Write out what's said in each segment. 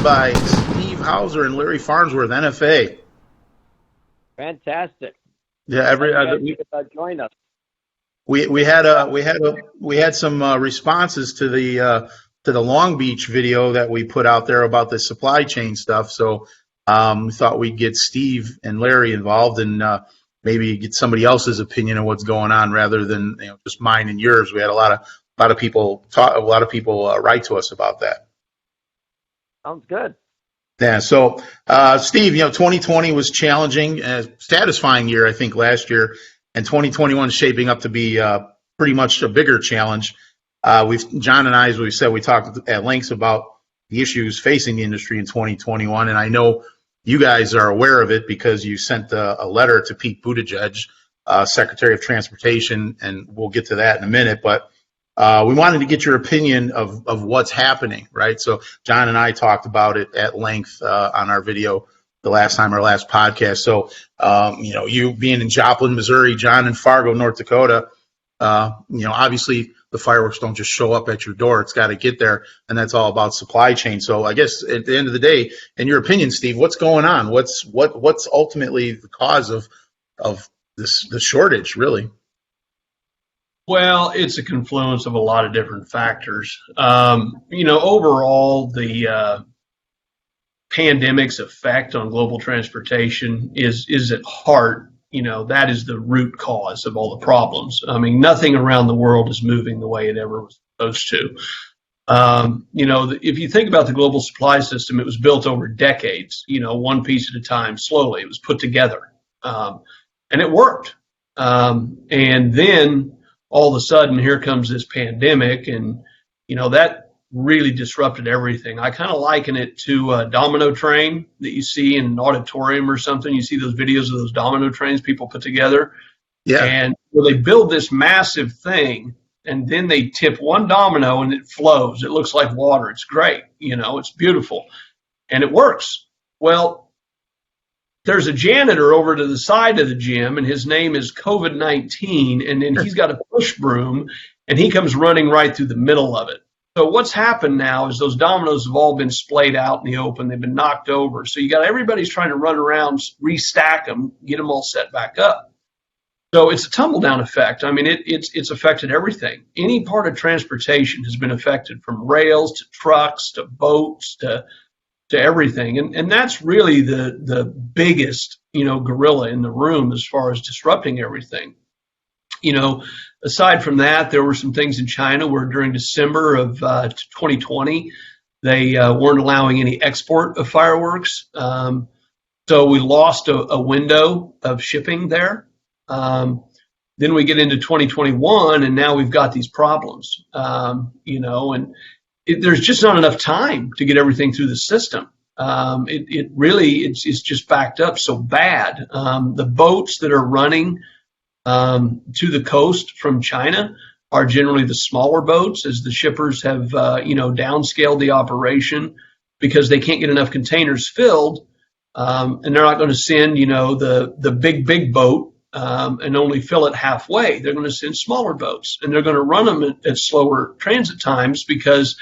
joined by Steve Hauser and Larry Farnsworth, NFA. Fantastic. Yeah, You could join us. we had some responses to the Long Beach video that we put out there about the supply chain stuff. So we thought we'd get Steve and Larry involved and maybe get somebody else's opinion on what's going on rather than just mine and yours. We had a lot of people write to us about that. Sounds good. Yeah. So, Steve, 2020 was challenging, satisfying year, I think, last year, and 2021 is shaping up to be pretty much a bigger challenge. John and I, as we said, we talked at length about the issues facing the industry in 2021, and I know you guys are aware of it because you sent a letter to Pete Buttigieg, Secretary of Transportation, and we'll get to that in a minute, but we wanted to get your opinion of what's happening, right? So John and I talked about it at length on our video our last podcast. So, you being in Joplin, Missouri, John in Fargo, North Dakota, obviously the fireworks don't just show up at your door. It's got to get there, and that's all about supply chain. So I guess at the end of the day, in your opinion, Steve, what's going on? What's ultimately the cause of the shortage, really? Well, it's a confluence of a lot of different factors. Overall, the pandemic's effect on global transportation is at heart, that is the root cause of all the problems. I mean, nothing around the world is moving the way it ever was supposed to. If you think about the global supply system, it was built over decades, one piece at a time, slowly. It was put together, and it worked. And then all of a sudden, here comes this pandemic, and, that really disrupted everything. I kind of liken it to a domino train that you see in an auditorium or something. You see those videos of those domino trains people put together. Yeah. And they build this massive thing, and then they tip one domino, and it flows. It looks like water. It's great. It's beautiful. And it works. Well, there's a janitor over to the side of the gym, and his name is COVID-19, and then he's got a push broom, and he comes running right through the middle of it. So what's happened now is those dominoes have all been splayed out in the open. They've been knocked over. So everybody's trying to run around, restack them, get them all set back up. So it's a tumble-down effect. I mean, it's affected everything. Any part of transportation has been affected, from rails to trucks to boats to everything. And that's really the biggest, gorilla in the room as far as disrupting everything. Aside from that, there were some things in China where during December of 2020, they weren't allowing any export of fireworks. So we lost a window of shipping there. Then we get into 2021, and now we've got these problems, there's just not enough time to get everything through the system. It's just backed up so bad. The boats that are running to the coast from China are generally the smaller boats, as the shippers have, downscaled the operation because they can't get enough containers filled. And they're not going to send, the big boat and only fill it halfway. They're going to send smaller boats, and they're going to run them at slower transit times because,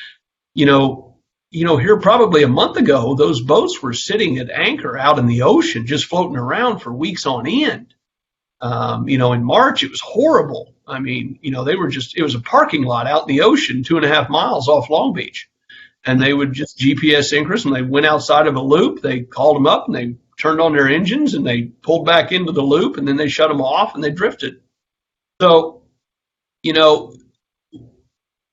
here probably a month ago, those boats were sitting at anchor out in the ocean, just floating around for weeks on end. In March, it was horrible. I mean, it was a parking lot out in the ocean, 2.5 miles off Long Beach. And they would just GPS ingress, and they went outside of a loop. They called them up, and they turned on their engines, and they pulled back into the loop, and then they shut them off, and they drifted. So,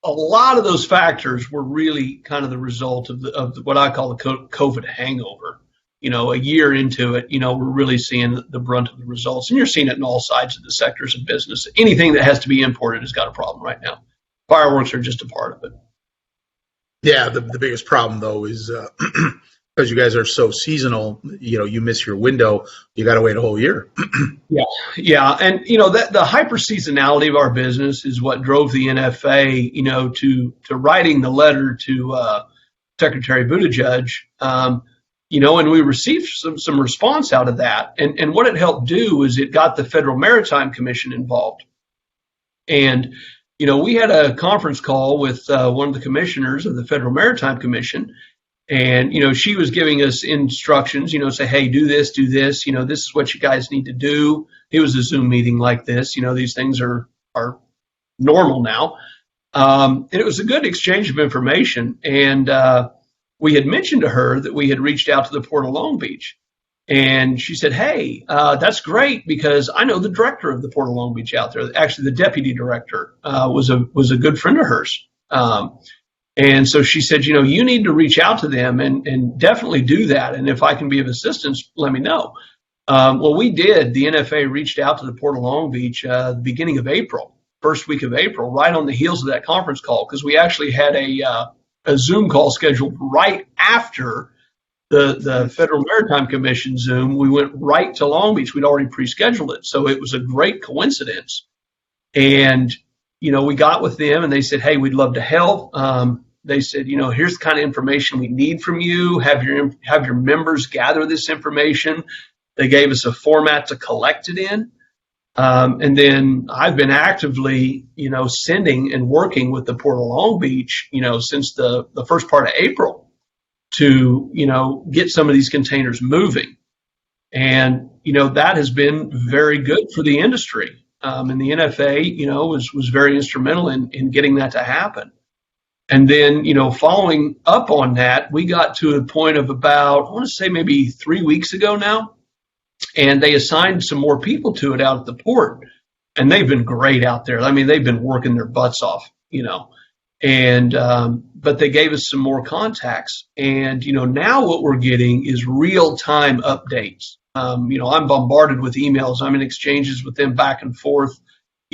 a lot of those factors were really kind of the result of what I call the COVID hangover. A year into it, we're really seeing the brunt of the results. And you're seeing it in all sides of the sectors of business. Anything that has to be imported has got a problem right now. Fireworks are just a part of it. Yeah, the biggest problem, though, is because you guys are so seasonal, you miss your window, you got to wait a whole year. Yeah. And, the hyper seasonality of our business is what drove the NFA, to writing the letter to Secretary Buttigieg. And we received some response out of that. And what it helped do is it got the Federal Maritime Commission involved. And, we had a conference call with one of the commissioners of the Federal Maritime Commission, And, she was giving us instructions, say, hey, do this, this is what you guys need to do. It was a Zoom meeting like this. These things are normal now. And it was a good exchange of information. And we had mentioned to her that we had reached out to the Port of Long Beach. And she said, hey, that's great because I know the director of the Port of Long Beach out there. Actually, the deputy director was a good friend of hers. And so she said, you need to reach out to them and definitely do that. And if I can be of assistance, let me know. Well, we did. The NFA reached out to the Port of Long Beach the beginning of April, first week of April, right on the heels of that conference call, because we actually had a Zoom call scheduled right after the Federal Maritime Commission Zoom. We went right to Long Beach. We'd already pre-scheduled it. So it was a great coincidence. And, we got with them and they said, hey, we'd love to help. They said, here's the kind of information we need from you. Have your members gather this information. They gave us a format to collect it in. And then I've been actively, sending and working with the Port of Long Beach, since the first part of April to, get some of these containers moving. And, that has been very good for the industry. And the NFA, was very instrumental in getting that to happen. And then, following up on that, we got to a point of about, I want to say maybe 3 weeks ago now, and they assigned some more people to it out at the port. And they've been great out there. I mean, they've been working their butts off, and, but they gave us some more contacts. And, now what we're getting is real-time updates. I'm bombarded with emails. I'm in exchanges with them back and forth,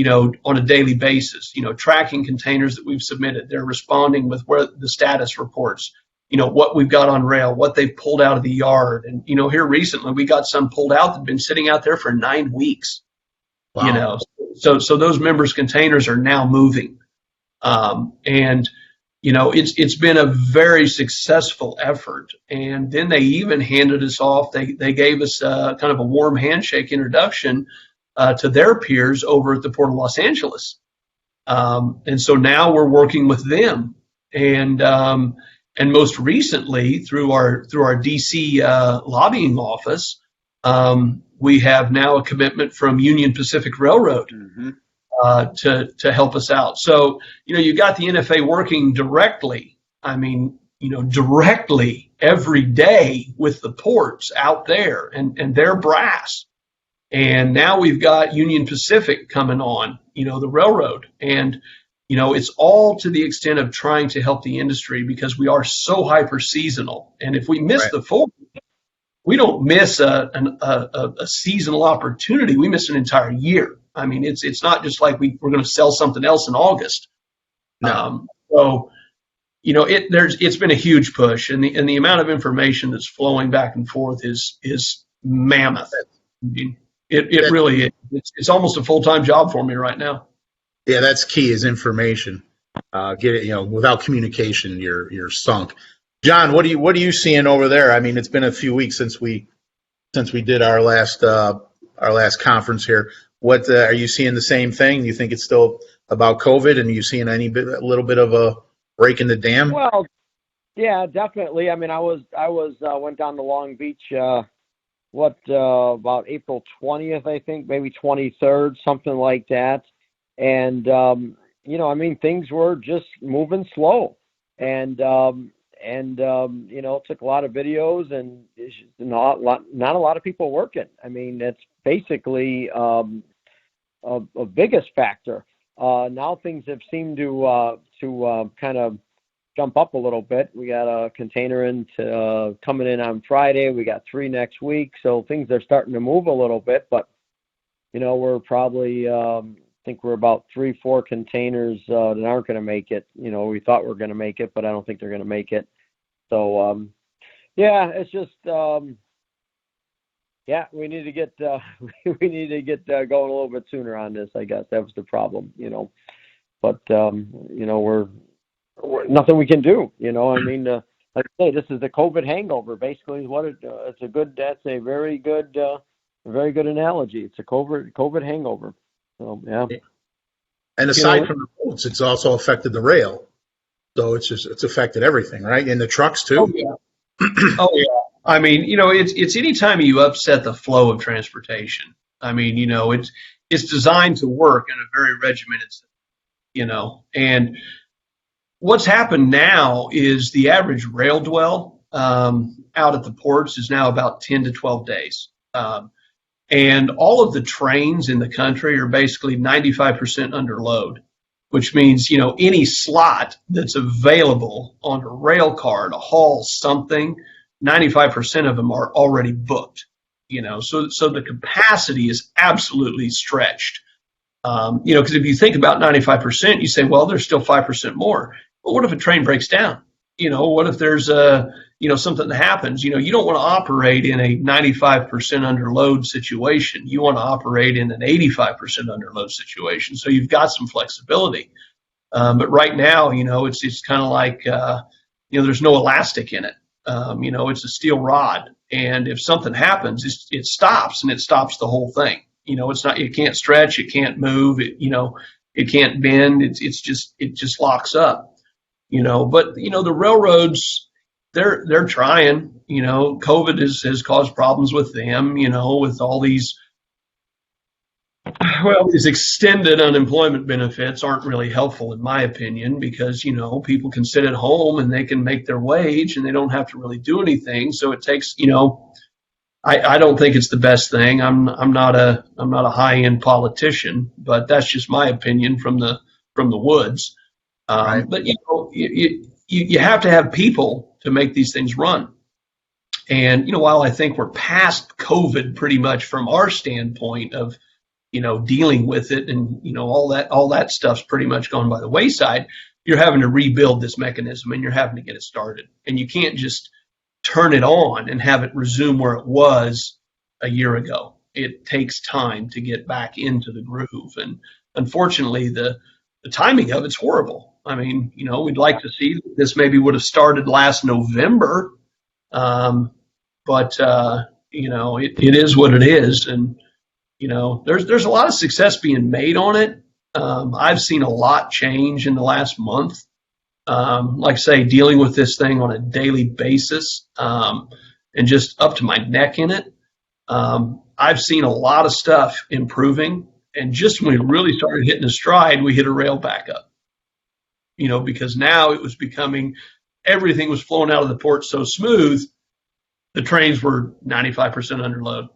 on a daily basis, tracking containers that we've submitted. They're responding with where the status reports, what we've got on rail, what they've pulled out of the yard. And, here recently we got some pulled out that have been sitting out there for 9 weeks, Wow. so those members' containers are now moving. And, it's been a very successful effort. And then they even handed us off. They gave us kind of a warm handshake introduction to their peers over at the Port of Los Angeles. And so now we're working with them. And most recently through our DC lobbying office, we have now a commitment from Union Pacific Railroad to help us out. So, you got the NFA working directly. I mean, directly every day with the ports out there and their brass. And now we've got Union Pacific coming on, the railroad. And, it's all to the extent of trying to help the industry because we are so hyper seasonal. And if we miss the full, we don't miss a seasonal opportunity. We miss an entire year. I mean, it's not just like we're going to sell something else in August. No. So, it's been a huge push, and the amount of information that's flowing back and forth is mammoth. I mean, it really is. It's almost a full-time job for me right now. Yeah, that's key is information. Get it, without communication, you're sunk. John, what are you seeing over there? I mean, it's been a few weeks since we did our last conference here. What are you seeing the same thing? You think it's still about COVID, and are you seeing a little bit of a break in the dam? Well, yeah, definitely. I mean, I went down to Long Beach, about April 20th, I think, maybe 23rd, something like that. And, I mean, things were just moving slow. And it took a lot of videos and not a lot of people working. I mean, that's basically a biggest factor. Now things have seemed to kind of jump up a little bit. We got a container coming in on Friday. We got 3 next week. So things are starting to move a little bit, but we're probably, I think we're about 3-4 containers that aren't going to make it. We thought we were going to make it, but I don't think they're going to make it. So, it's just, we need to get going a little bit sooner on this. I guess that was the problem, but we're nothing we can do. I mean, like I say, this is the COVID hangover. Basically, is what it's a good. That's a very good analogy. It's a COVID hangover. So yeah. And aside from the boats, it's also affected the rail. So it's affected everything, right? And the trucks Oh too. yeah. Oh yeah. I mean, it's any time you upset the flow of transportation. I mean, it's designed to work in a very regimented, and what's happened now is the average rail dwell out at the ports is now about 10 to 12 days. And all of the trains in the country are basically 95% under load, which means, any slot that's available on a rail car to haul something, 95% of them are already booked, so the capacity is absolutely stretched. Because if you think about 95%, you say, well, there's still 5% more. But what if a train breaks down? What if there's something that happens? You don't want to operate in a 95% underload situation. You want to operate in an 85% underload situation. So you've got some flexibility. But right now, it's kind of like, there's no elastic in it. It's a steel rod. And if something happens, it stops, and it stops the whole thing. It's not, it can't stretch, it can't move, it can't bend. It just locks up. But the railroads, they're trying. COVID has caused problems with them. With all these extended unemployment benefits aren't really helpful, in my opinion, because people can sit at home and they can make their wage and they don't have to really do anything. So it takes I don't think it's the best thing. I'm not a high end politician, but that's just my opinion from the woods. Right. But you have to have people to make these things run. And while I think we're past COVID pretty much from our standpoint of dealing with it, and all that stuff's pretty much gone by the wayside, you're having to rebuild this mechanism, and you're having to get it started. And you can't just turn it on and have it resume where it was a year ago. It takes time to get back into the groove. And unfortunately, the timing of it's horrible. I mean, we'd like to see this maybe would have started last November. But it is what it is. And, there's a lot of success being made on it. I've seen a lot change in the last month. Like I say, dealing with this thing on a daily basis, and just up to my neck in it. I've seen a lot of stuff improving. And just when we really started hitting a stride, we hit a rail backup. Because now it was becoming, everything was flowing out of the port so smooth, the trains were 95% under load.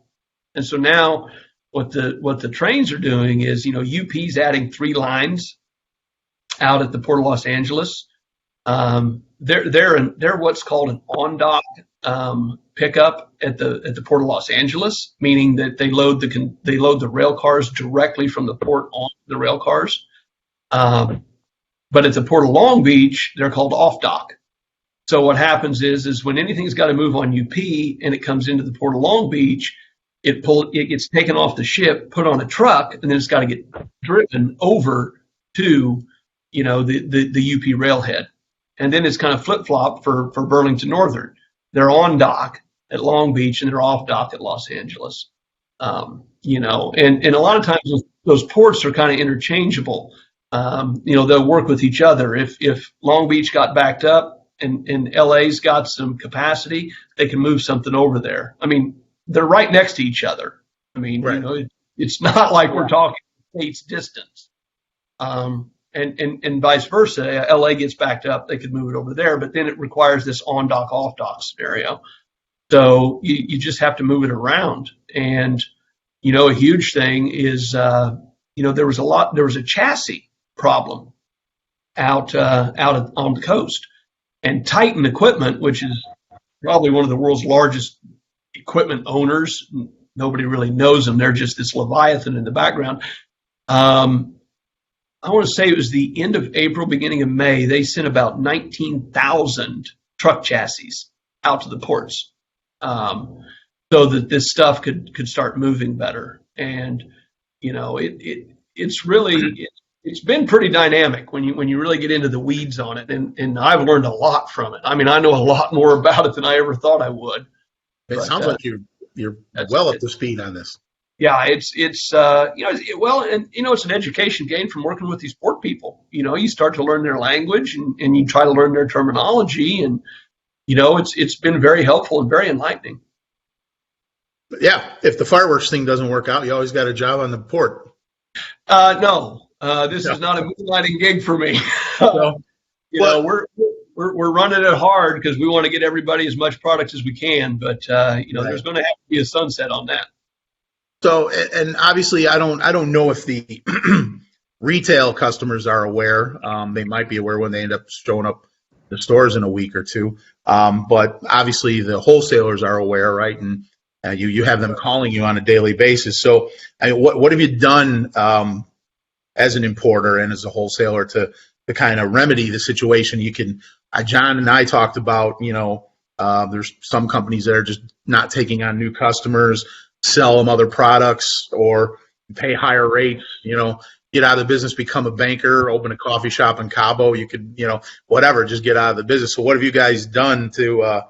And so now what the trains are doing is, UP's adding 3 lines out at the Port of Los Angeles. They're what's called an on-dock pickup at the Port of Los Angeles, meaning that they load the rail cars directly from the port on the rail cars. But at the Port of Long Beach, they're called off-dock. So what happens is when anything's got to move on UP and it comes into the Port of Long Beach, it gets taken off the ship, put on a truck, and then it's got to get driven over to the UP railhead. And then it's kind of flip-flop for Burlington Northern. They're on dock at Long Beach and they're off dock at Los Angeles. And a lot of times those ports are kind of interchangeable. They'll work with each other. If Long Beach got backed up and LA's got some capacity, they can move something over there. I mean, they're right next to each other. I mean, right. It's not like we're talking states distance. And vice versa. LA gets backed up, they could move it over there, but then it requires this on dock, off dock scenario. So you just have to move it around. And, a huge thing is, there was a chassis problem out on the coast, and Titan Equipment, which is probably one of the world's largest equipment owners. Nobody really knows them. They're just this Leviathan in the background. I want to say it was the end of April, beginning of May, they sent about 19,000 truck chassis out to the ports, so that this stuff could start moving better. And, it's been pretty dynamic when you really get into the weeds on it. And I've learned a lot from it. I mean, I know a lot more about it than I ever thought I would. It sounds like you're well up to speed on this. Yeah, it's it's an education gain from working with these port people. You start to learn their language and you try to learn their terminology, and it's been very helpful and very enlightening. Yeah, if the fireworks thing doesn't work out, you always got a job on the port. No, this No. is not a moonlighting gig for me. So, but We're running it hard because we want to get everybody as much product as we can, but right. there's going to have to be a sunset on that. So, and obviously, I don't know if the retail customers are aware. They might be aware when they end up showing up the stores in a week or two. But obviously, the wholesalers are aware, right? And you have them calling you on a daily basis. So, what have you done as an importer and as a wholesaler to kind of remedy the situation? You can, John and I talked about, there's some companies that are just not taking on new customers, sell them other products, or pay higher rates, get out of the business, become a banker, open a coffee shop in Cabo. You could, whatever, just get out of the business. So what have you guys done to,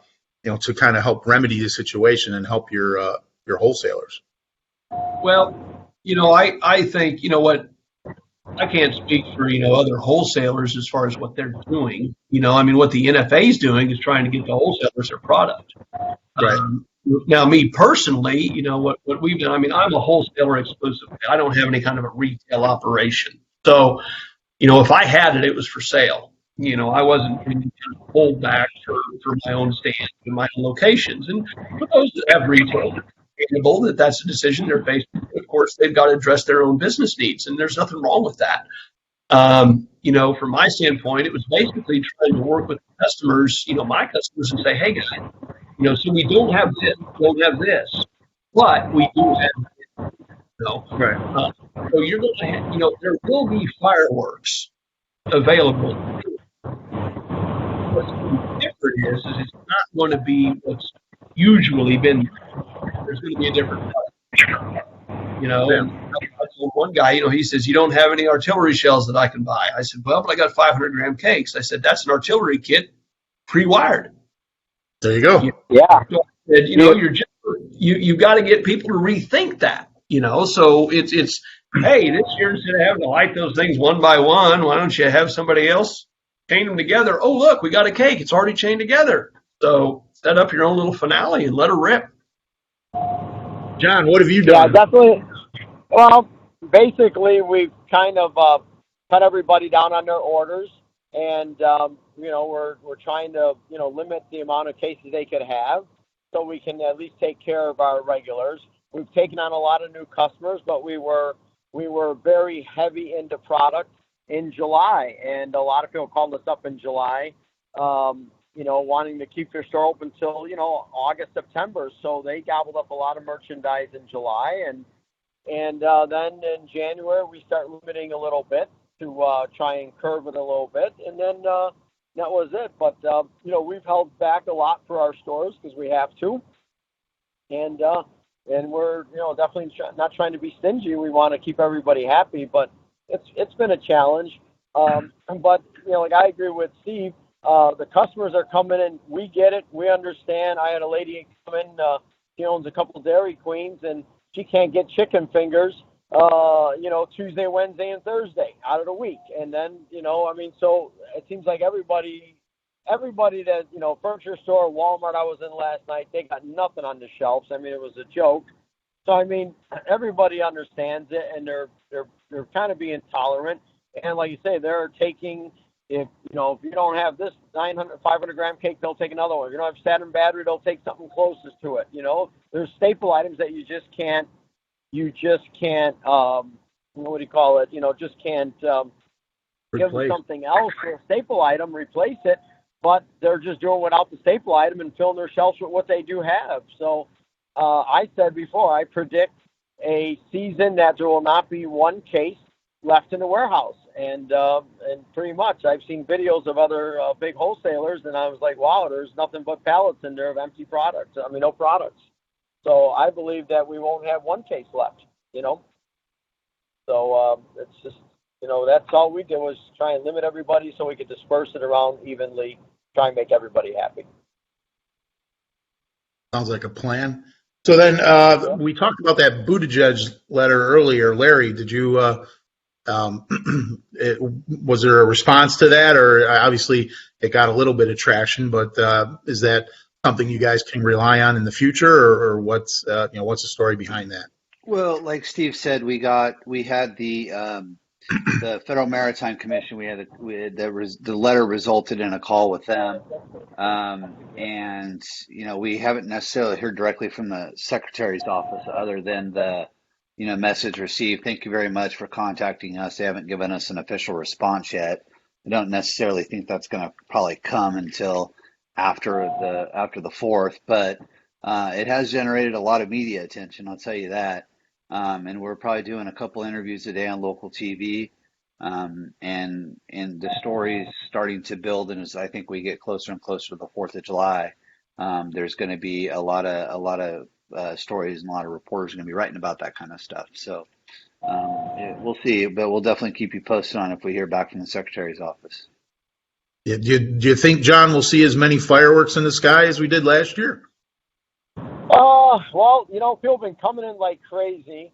to kind of help remedy the situation and help your wholesalers? Well, I think, what, I can't speak for, other wholesalers as far as what they're doing. What the NFA is doing is trying to get the wholesalers their product. Right. Now, me personally, what we've done, I'm a wholesaler exclusively. I don't have any kind of a retail operation. So, if I had it, it was for sale. I wasn't going to hold back for my own stand and my own locations. And for those that have retail, that's a decision they're faced with. Of course, they've got to address their own business needs, and there's nothing wrong with that. From my standpoint, it was basically trying to work with customers, my customers, and say, hey, guys, so we don't have this, but we do have this. Right. So you're going to have, there will be fireworks available. What's different is it's not going to be what's usually been. There's going to be a different product. And I told one guy, he says, you don't have any artillery shells that I can buy. I said, well, but I got 500-gram cakes. I said, that's an artillery kit pre-wired. There you go. Yeah. And, you got to get people to rethink that, so it's, hey, this year instead of having to light those things one by one, why don't you have somebody else chain them together? Oh, look, we got a cake. It's already chained together. So set up your own little finale and let her rip. John, what have you done? Yeah, definitely. Well, basically, we've kind of cut everybody down on their orders, and we're trying to limit the amount of cases they could have, so we can at least take care of our regulars. We've taken on a lot of new customers, but we were very heavy into product in July, and a lot of people called us up in July, wanting to keep their store open till August, September. So they gobbled up a lot of merchandise in July, and then in January we start limiting a little bit to try and curb it a little bit, and then that was it. But we've held back a lot for our stores because we have to, and we're definitely not trying to be stingy. We want to keep everybody happy, but it's been a challenge. But I agree with Steve. The customers are coming in. We get it. We understand. I had a lady come in. She owns a couple of Dairy Queens, and she can't get chicken fingers, Tuesday, Wednesday, and Thursday out of the week. And then, so it seems like everybody that, furniture store, Walmart I was in last night, they got nothing on the shelves. It was a joke. So, everybody understands it, and they're kind of being tolerant. And like you say, they're taking, if you don't have this 500-gram cake, they'll take another one. If you don't have Saturn battery, they'll take something closest to it. There's staple items that you just can't, what do you call it? Just can't give them something else for a staple item, replace it, but they're just doing without the staple item and filling their shelves with what they do have. So I said before, I predict a season that there will not be one case left in the warehouse. And pretty much I've seen videos of other big wholesalers, and I was like, wow, there's nothing but pallets in there of empty products. No products. So I believe that we won't have one case left, So it's just, that's all we did was try and limit everybody so we could disperse it around evenly, try and make everybody happy. Sounds like a plan. So then we talked about that Buttigieg letter earlier. Larry, did you was there a response to that, or obviously it got a little bit of traction, but is that something you guys can rely on in the future, or what's what's the story behind that? Well, like Steve said, we had the Federal Maritime Commission. The letter resulted in a call with them, and we haven't necessarily heard directly from the Secretary's office other than the message received. Thank you very much for contacting us. They haven't given us an official response yet. I don't necessarily think that's going to probably come until after the 4th, but it has generated a lot of media attention. I'll tell you that. And we're probably doing a couple interviews a day on local TV, and the story's starting to build. And as I think we get closer and closer to the 4th of July, there's going to be a lot of stories, and a lot of reporters are going to be writing about that kind of stuff. So we'll see, but we'll definitely keep you posted on if we hear back from the Secretary's office. Yeah, do you think, John, we'll see as many fireworks in the sky as we did last year? Well, people have been coming in like crazy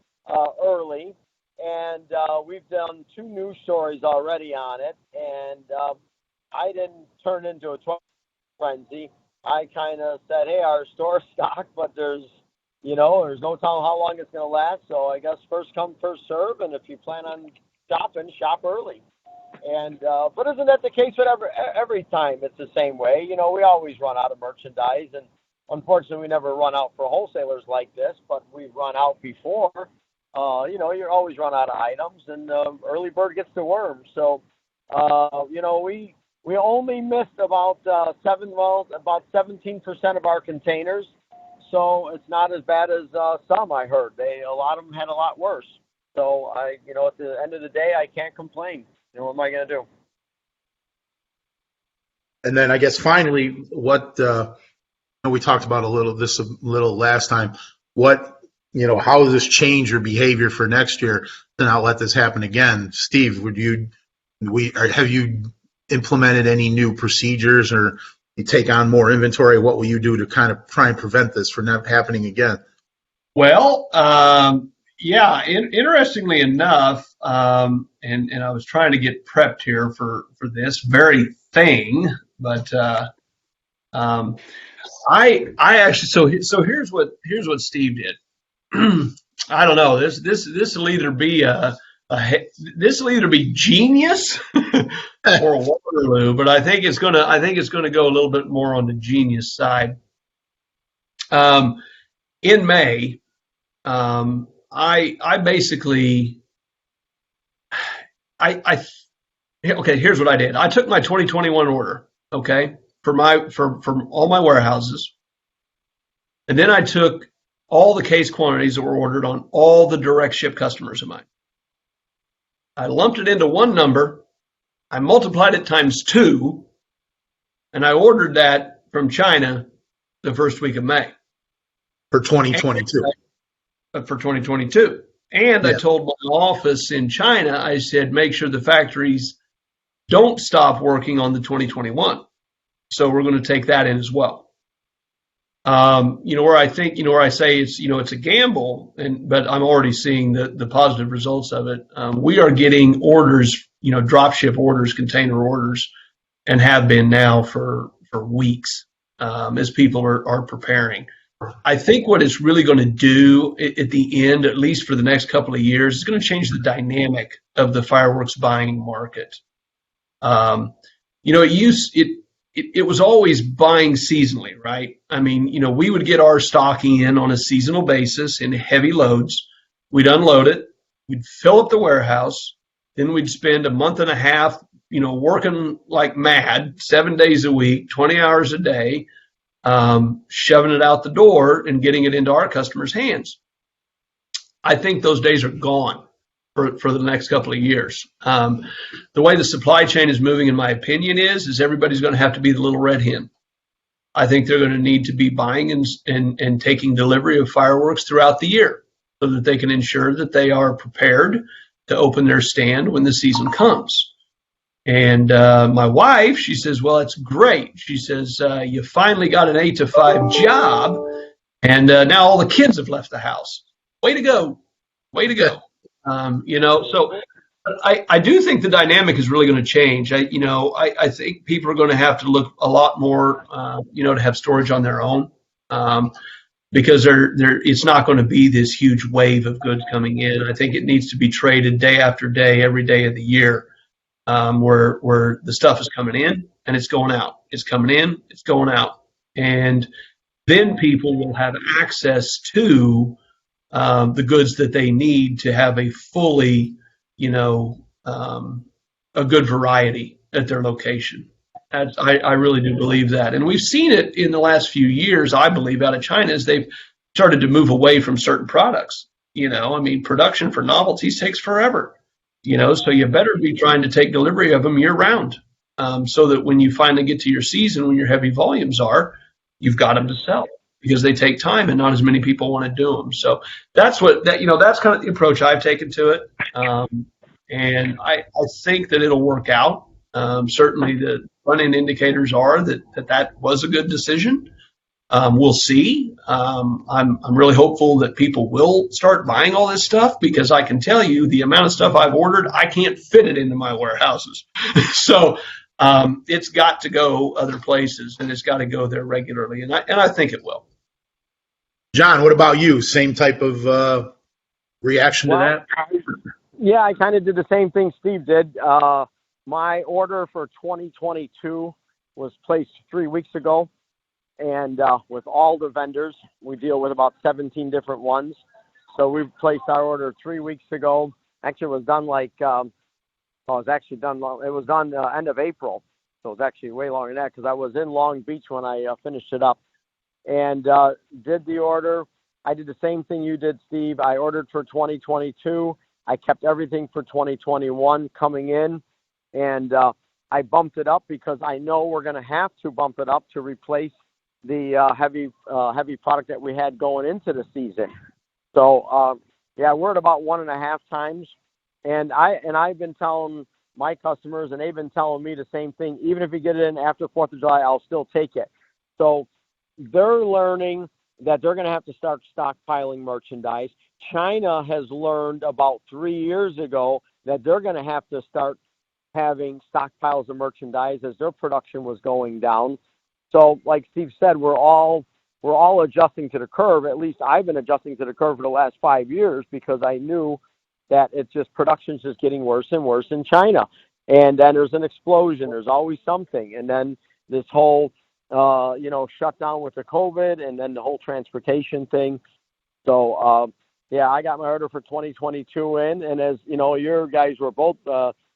early, and we've done 2 news stories already on it, and I didn't turn into a 12 frenzy. I kind of said, hey, our store's stocked, but there's no telling how long it's going to last, so I guess first come, first serve, and if you plan on shopping, shop early. And but isn't that the case with every time? It's the same way. We always run out of merchandise, and unfortunately, we never run out for wholesalers like this, but we've run out before. You always run out of items, and early bird gets the worm. So, we only missed about 17% of our containers. So it's not as bad as some I heard. A lot of them had a lot worse. So at the end of the day, I can't complain. What am I going to do? And then I guess finally, what we talked about a little last time. How does this change your behavior for next year to not let this happen again? Steve, have you implemented any new procedures, or you take on more inventory? What will you do to kind of try and prevent this from not happening again? Well, interestingly enough, and I was trying to get prepped here for this very thing, but I actually so here's what Steve did. I don't know, this will either be genius or Waterloo, but I think it's gonna go a little bit more on the genius side. In May, I basically okay, here's what I did. I took my 2021 order, okay, for all my warehouses, and then I took all the case quantities that were ordered on all the direct ship customers of mine. I lumped it into one number, I multiplied it times 2, and I ordered that from China the first week of May. For 2022. For 2022. And I told my office in China, I said, make sure the factories don't stop working on the 2021. So we're going to take that in as well. Where I say it's a gamble, but I'm already seeing the positive results of it. We are getting orders, drop ship orders, container orders, and have been now for weeks, as people are preparing. I think what it's really going to do at the end, at least for the next couple of years, is going to change the dynamic of the fireworks buying market. It was always buying seasonally, right? I mean, we would get our stock in on a seasonal basis in heavy loads. We'd unload it. We'd fill up the warehouse. Then we'd spend a month and a half, working like mad, 7 days a week, 20 hours a day, shoving it out the door and getting it into our customers' hands. I think those days are gone for the next couple of years. The way the supply chain is moving, in my opinion, is everybody's going to have to be the little red hen. I think they're going to need to be buying and taking delivery of fireworks throughout the year so that they can ensure that they are prepared to open their stand when the season comes. And my wife, she says, well, it's great. She says, you finally got an 8 to 5 job. And now all the kids have left the house. Way to go. Way to go. So I do think the dynamic is really going to change. I think people are going to have to look a lot more, to have storage on their own, because it's not going to be this huge wave of goods coming in. I think it needs to be traded day after day, every day of the year, where the stuff is coming in and it's going out. It's coming in, it's going out. And then people will have access to the goods that they need to have a fully, a good variety at their location. I really do believe that. And we've seen it in the last few years, I believe, out of China, as they've started to move away from certain products. Production for novelties takes forever, so you better be trying to take delivery of them year round, so that when you finally get to your season, when your heavy volumes are, you've got them to sell, because they take time and not as many people want to do them. So that's that's kind of the approach I've taken to it. And I think that it'll work out. Certainly the front-end indicators are that was a good decision. We'll see. I'm really hopeful that people will start buying all this stuff, because I can tell you the amount of stuff I've ordered, I can't fit it into my warehouses. So it's got to go other places, and it's got to go there regularly, and I think it will. John, what about you? Same type of reaction to that? Yeah, I kind of did the same thing Steve did. My order for 2022 was placed 3 weeks ago, and with all the vendors, we deal with about 17 different ones. So we placed our order 3 weeks ago. Actually, it was done it was done end of April. So it was actually way longer than that, because I was in Long Beach when I finished it up, and did the order. I did the same thing you did, Steve. I ordered for 2022. I kept everything for 2021 coming in, and I bumped it up because I know we're going to have to bump it up to replace the heavy product that we had going into the season. So we're at about 1.5 times, and I've been telling my customers, and they've been telling me the same thing. Even if you get it in after 4th of July, I'll still take it. So they're learning that they're going to have to start stockpiling merchandise. China has learned about 3 years ago that they're going to have to start having stockpiles of merchandise as their production was going down. So like Steve said, we're all adjusting to the curve. At least I've been adjusting to the curve for the last 5 years, because I knew that production's just getting worse and worse in China. And then there's an explosion. There's always something. And then this whole shutdown with the COVID, and then the whole transportation thing. So, I got my order for 2022 in, and as you know, your guys were both,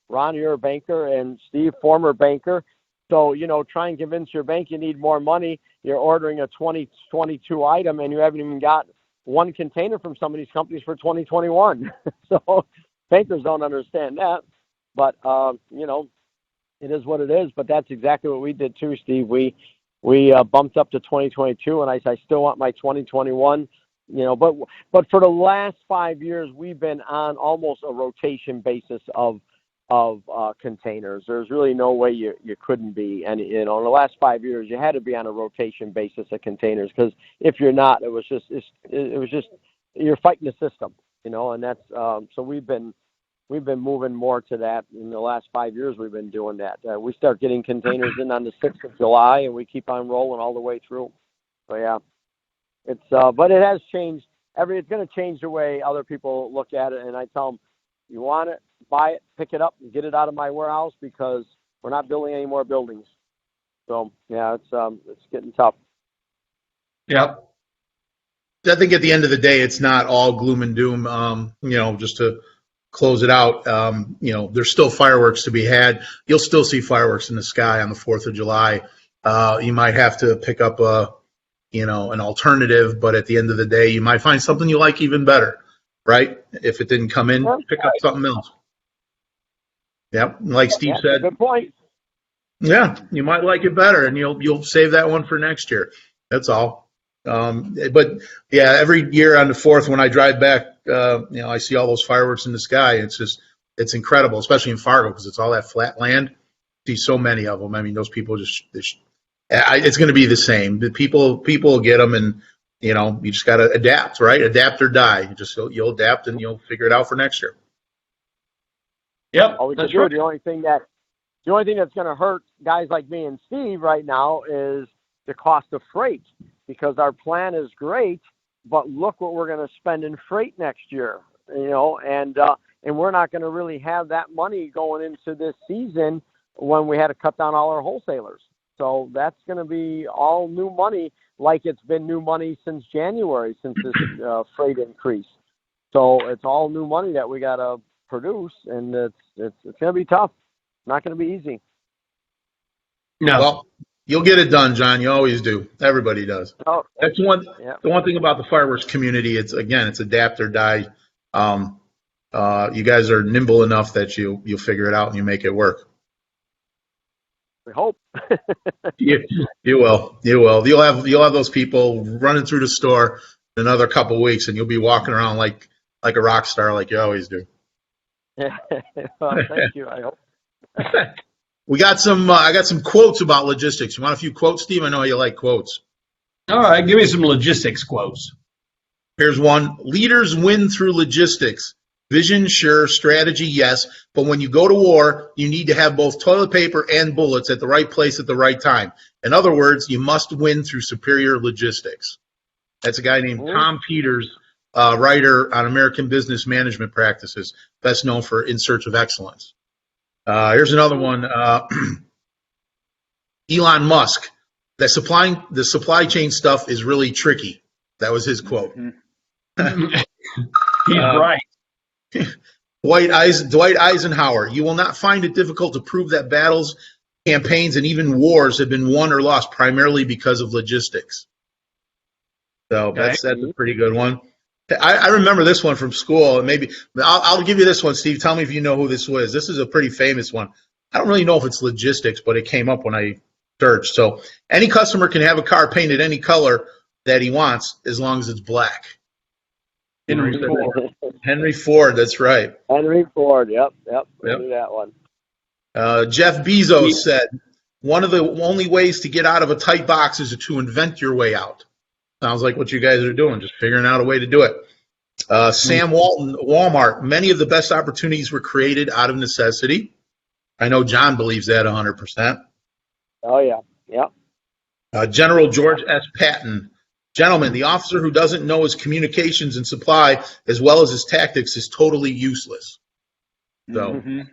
Ron, you're a banker, and Steve, former banker. So, try and convince your bank you need more money. You're ordering a 2022 item, and you haven't even got one container from some of these companies for 2021. So bankers don't understand that, but, it is what it is. But that's exactly what we did too, Steve. We bumped up to 2022, and I still want my 2021, but for the last 5 years, we've been on almost a rotation basis of containers. There's really no way you couldn't be. And, in the last 5 years, you had to be on a rotation basis of containers, because if you're not, it was just you're fighting the system, and that's, so we've been moving more to that. In the last 5 years, we've been doing that. We start getting containers in on the 6th of July, and we keep on rolling all the way through. So, yeah, it's, but it has changed. It's going to change the way other people look at it. And I tell them, you want it, buy it, pick it up, and get it out of my warehouse, because we're not building any more buildings. So, yeah, it's getting tough. Yep. I think at the end of the day, it's not all gloom and doom. Just to close it out, there's still fireworks to be had. You'll still see fireworks in the sky on the 4th of July. You might have to pick up an alternative, but at the end of the day, you might find something you like even better, right? If it didn't come in, pick up something else. Yep, like Steve said. Good point. Yeah, you might like it better, and you'll save that one for next year. That's all. But yeah, every year on the 4th, when I drive back, I see all those fireworks in the sky. It's incredible, especially in Fargo, because it's all that flat land. See so many of them. I mean, those people it's going to be the same. The people get them, and you just got to adapt, right? Adapt or die. You'll adapt and you'll figure it out for next year. Yep, All we can that's do, right. the only thing that's going to hurt guys like me and Steve right now is the cost of freight, because our plan is great, but look what we're going to spend in freight next year, and we're not going to really have that money going into this season when we had to cut down all our wholesalers. So that's going to be all new money, like it's been new money since January, since this freight increase. So it's all new money that we got to produce, and it's going to be tough. Not going to be easy. No. Well, you'll get it done, John. You always do. Everybody does. Oh, That's yeah. the one thing about the fireworks community. It's adapt or die. You guys are nimble enough that you'll figure it out and you make it work. We hope. You will. You'll have those people running through the store in another couple of weeks, and you'll be walking around like a rock star, like you always do. Well, thank you. I hope. We got some. I got some quotes about logistics. You want a few quotes, Steve? I know you like quotes. All right, give me some logistics quotes. Here's one. Leaders win through logistics. Vision, sure. Strategy, yes. But when you go to war, you need to have both toilet paper and bullets at the right place at the right time. In other words, you must win through superior logistics. That's a guy named Tom Peters, writer on American business management practices, best known for In Search of Excellence. Here's another one. Elon Musk. The supply chain stuff is really tricky. That was his quote. He's right. Dwight Eisenhower. You will not find it difficult to prove that battles, campaigns, and even wars have been won or lost primarily because of logistics. So that's a pretty good one. I remember this one from school. Maybe I'll give you this one, Steve. Tell me if you know who this was. This is a pretty famous one. I don't really know if it's logistics, but it came up when I searched. So any customer can have a car painted any color that he wants as long as it's black. Henry Ford, that's right. Henry Ford, yep. We'll do that one. Jeff Bezos said, one of the only ways to get out of a tight box is to invent your way out. Sounds like what you guys are doing, just figuring out a way to do it. Sam Walton, Walmart, many of the best opportunities were created out of necessity. I know John believes that 100%. Oh, yeah, yep. General George S. Patton, gentlemen, the officer who doesn't know his communications and supply as well as his tactics is totally useless. So, and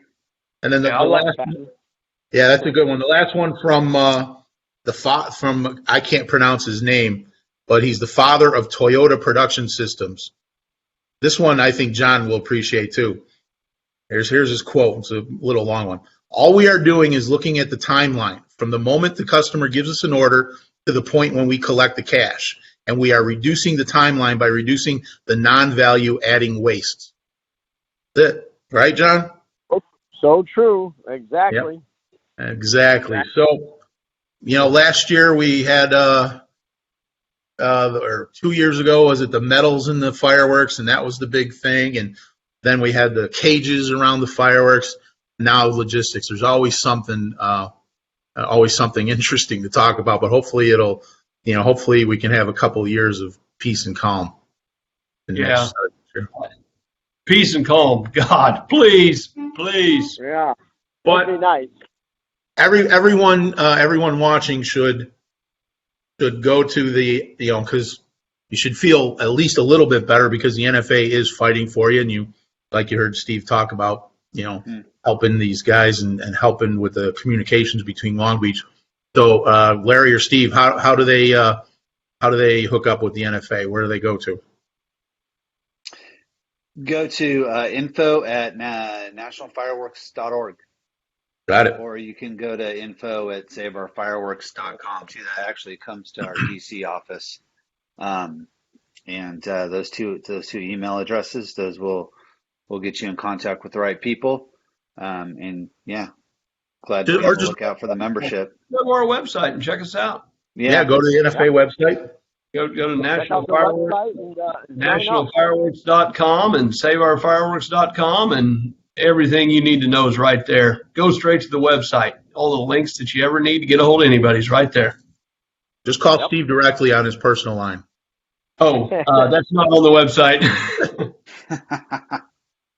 then the last one, that's a good one. The last one from I can't pronounce his name, but he's the father of Toyota Production Systems. This one I think John will appreciate too. Here's his quote. It's a little long one. All we are doing is looking at the timeline from the moment the customer gives us an order to the point when we collect the cash. And we are reducing the timeline by reducing the non-value adding wastes. That's it. Right, John? So true. Exactly. Yep. Exactly. So, last year we had, or 2 years ago, was it the medals in the fireworks? And that was the big thing. And then we had the cages around the fireworks. Now logistics. There's always something interesting to talk about, but hopefully hopefully we can have a couple of years of peace and calm. Peace and calm. God, please. Yeah. But that'd be nice. Everyone watching should go to the, because you should feel at least a little bit better because the NFA is fighting for you. And like you heard Steve talk about, helping these guys and helping with the communications between Long Beach. So, Larry or Steve, how do they hook up with the NFA? Where do they go to? Go to info@nationalfireworks.org. Got it. Or you can go to info@saveourfireworks.com too. That actually comes to our DC office. And those two email addresses, those will get you in contact with the right people. And yeah, glad to look out for the membership. Go to our website and check us out. Yeah, go to the NFA website. Go to National Fireworks, nationalfireworks.com and saveourfireworks.com, and everything you need to know is right there. Go straight to the website. All the links that you ever need to get a hold of anybody's right there. Just call Steve directly on his personal line. Oh, that's not on the website.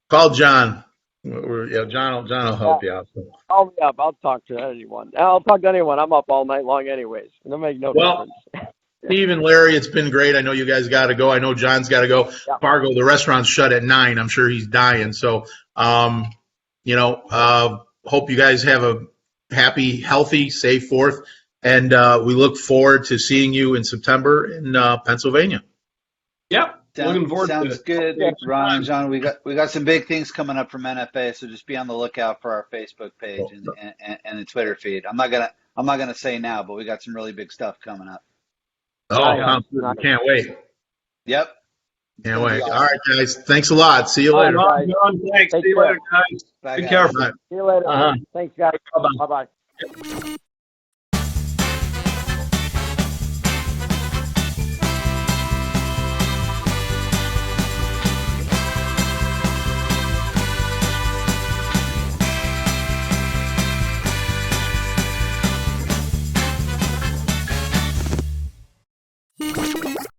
Call John. Yeah, John will help you out. So. Call me up. I'll talk to anyone. I'll talk to anyone. I'm up all night long anyways. It'll make no Well, difference. Steve and Larry, it's been great. I know you guys got to go. I know John's got to go. Yeah. Fargo, the restaurant's shut at 9. I'm sure he's dying. So, hope you guys have a happy, healthy, safe 4th. And we look forward to seeing you in September in Pennsylvania. Yep. Looking forward to Sounds it. good, Ron and John. We got some big things coming up from NFA, so just be on the lookout for our Facebook page and the Twitter feed. I'm not gonna say now, but we got some really big stuff coming up. Oh, I can't wait. Yep. Can't wait. All right, guys. Thanks a lot. See you All later. right, John, thanks. Take See you care. later, guys. Bye, Be guys. careful. Bye. See you later. Uh-huh. Thanks, guys. Bye-bye. Bye-bye.